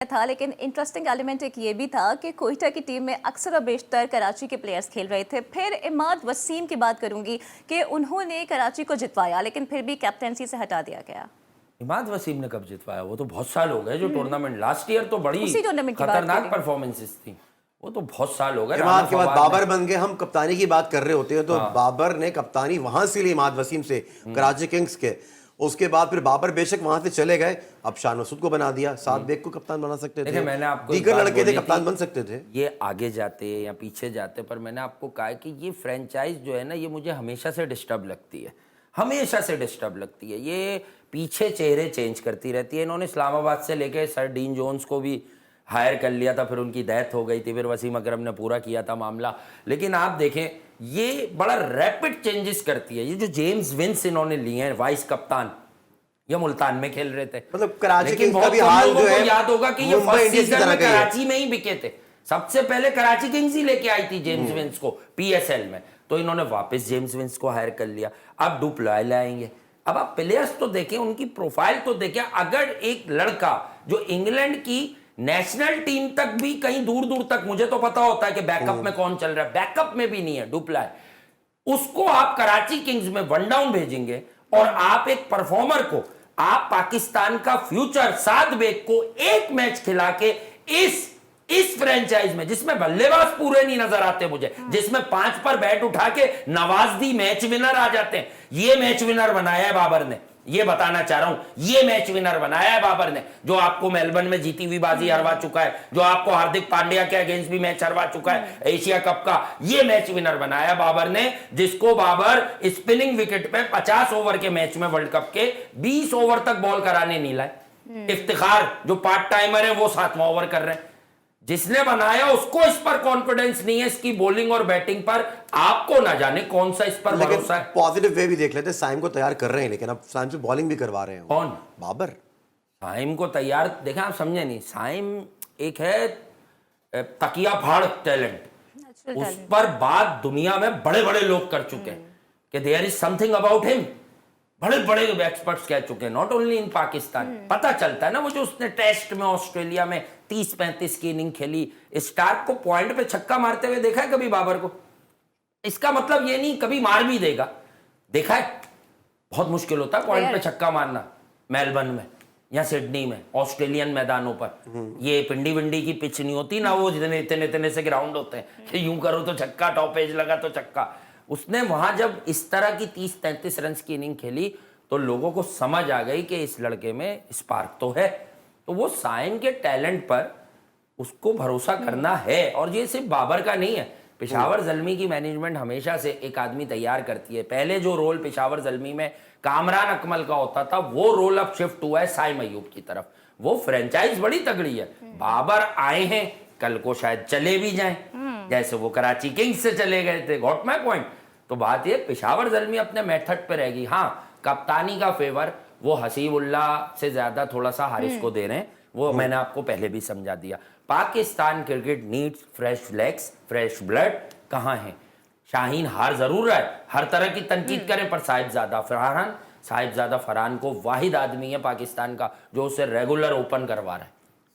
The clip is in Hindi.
था, लेकिन इंटरेस्टिंग एलिमेंट एक ये भी था कि कोयटा की टीम में अक्सर और बेशतर कराची के प्लेयर्स खेल रहे थे। फिर इमाद वसीम की बात करूंगी कि उन्होंने कराची को जितवाया, लेकिन फिर भी कैप्टेंसी से हटा दिया गया। इमाद वसीम ने कब जितवाया? वो तो बहुत साल हो गए जो टूर्नामेंट लास्ट ईयर तो बड़ी खतरनाक परफॉर्मेंसेस थी, वो तो बहुत साल हो गए। इमाद के बाद बाबर बन गए। हम कप्तानी की बात कर रहे होते हैं तो बाबर ने कप्तानी वहां से ली इमाद वसीम से, कराची किंग्स के। उसके बाद फिर बाबर बेशक वहां से चले गए, अब शान मसूद को बना दिया। साद बेग को कप्तान बना सकते थे, मैंने आपको दीगर लड़के थे कप्तान बन सकते थे। ये आगे जाते या पीछे जाते, पर मैंने आपको कहा कि ये फ्रेंचाइज जो है ना, ये मुझे हमेशा से डिस्टर्ब लगती है, हमेशा से डिस्टर्ब लगती है। ये पीछे चेहरे चेंज करती रहती है। इन्होंने इस्लामाबाद से लेके सर डीन जोन्स को भी हायर कर लिया था, फिर उनकी डेथ हो गई थी, फिर वसीम अकरम ने पूरा किया था मामला। लेकिन आप देखें, ये बड़ा रैपिड चेंजेस करती है। ये जो जेम्स विंस इन्होंने लिए हैं वाइस कप्तान, ये मुल्तान में खेल रहे थे, मतलब कराची लेकिन का भी हाल जो है, याद होगा कि ये फर्स्ट सीजन में कराची में ही बिके थे। सबसे पहले कराची किंग्स ही लेके आई थी जेम्स विंस को पीएसएल में, तो इन्होंने वापस जेम्स विंस को हायर कर लिया। अब डुप्लॉय लाएंगे। अब आप प्लेयर्स तो देखें, उनकी प्रोफाइल तो देखें। अगर एक लड़का जो इंग्लैंड की नेशनल टीम तक भी कहीं दूर दूर तक, मुझे तो पता होता है कि बैकअप में कौन चल रहा है, बैकअप में भी नहीं है डुप्लॉय, उसको आप कराची किंग्स में वन डाउन भेजेंगे और आप एक परफॉर्मर को, आप पाकिस्तान का फ्यूचर साद बेग को एक मैच खिला के इस फ्रेंचाइज में, जिसमें बल्लेबाज पूरे नहीं नजर आते मुझे, जिसमें 5 पर बैट उठा के नवाजदी मैच विनर आ जाते हैं, ये मैच विनर बनाया है बाबर ने। ये बताना चाह रहा हूं, ये मैच विनर बनाया है बाबर ने, जो आपको मेलबर्न में जीती हुई बाजी हरवा चुका है, जो आपको हार्दिक पांड्या के अगेंस्ट भी मैच हरवा चुका है एशिया कप का। ये मैच विनर बनाया बाबर ने, जिसको बाबर स्पिनिंग विकेट पे 50 ओवर के मैच में वर्ल्ड कप के 20 ओवर तक बॉल कराने नहीं लाए। इफ्तिखार जो पार्ट टाइमर है वो 7वां ओवर कर रहे हैं। जिसने बनाया उसको इस पर कॉन्फिडेंस नहीं है, इसकी बॉलिंग और बैटिंग पर। आपको ना जाने कौन सा इस पर भरोसा है। पॉजिटिव वे भी देख लेते हैं, साइम को तैयार कर रहे हैं, लेकिन अब साइम से बॉलिंग भी करवा रहे हैं। कौन? बाबर। साइम को तैयार देखें, आप समझे नहीं। साइम एक है तकिया फाड़ टैलेंट, उस पर बात दुनिया में बड़े बड़े लोग कर चुके हैं कि there is something about him. बड़े बड़े एक्सपर्ट्स कह चुके हैं, नॉट ओनली इन पाकिस्तान। पता चलता है ना, वो जो उसने टेस्ट में ऑस्ट्रेलिया में 30-35 की इनिंग खेली, स्टार्क को पॉइंट पे छक्का मारते हुए देखा है कभी बाबर को? इसका मतलब ये नहीं कभी मार भी देगा, देखा है? बहुत मुश्किल होता है पॉइंट पे छक्का मारना मेलबर्न में या सिडनी में, ऑस्ट्रेलियन मैदानों पर। ये पिंडी विंडी की पिच नहीं होती ना, वो जितने इतने इतने से ग्राउंड होते हैं कि यूं करो तो छक्का, टॉप एज लगा तो छक्का। उसने वहां जब इस तरह की 30-33 रन की इनिंग खेली तो लोगों को समझ आ गई कि इस लड़के में स्पार्क तो है। तो वो साइम के टैलेंट पर उसको भरोसा करना है। और ये सिर्फ बाबर का नहीं है, पेशावर ज़ल्मी की मैनेजमेंट हमेशा से एक आदमी तैयार करती है। पहले जो रोल पेशावर ज़ल्मी में कामरान अकमल का होता था, वो रोल अब शिफ्ट हुआ है साइम अयूब की तरफ। वो फ्रेंचाइज बड़ी तगड़ी है। बाबर आए हैं, कल को शायद चले भी जाएं, जैसे वो कराची किंग्स से चले गए थे। Got my point? तो बात ये, पेशावर ज़ल्मी अपने मेथड पे रहेगी। हाँ, कप्तानी का फेवर वो हसीबुल्लाह से ज्यादा थोड़ा सा हारिस को दे रहे हैं, वो मैंने आपको पहले भी समझा दिया। Pakistan cricket needs fresh legs, fresh blood. कहाँ है? शाहीन हार जरूर रहा है, हर तरह की तनकीद करें, पर साहिबजादा फरहान को वाहिद आदमी है पाकिस्तान का जो उसे रेगुलर ओपन करवा रहा है।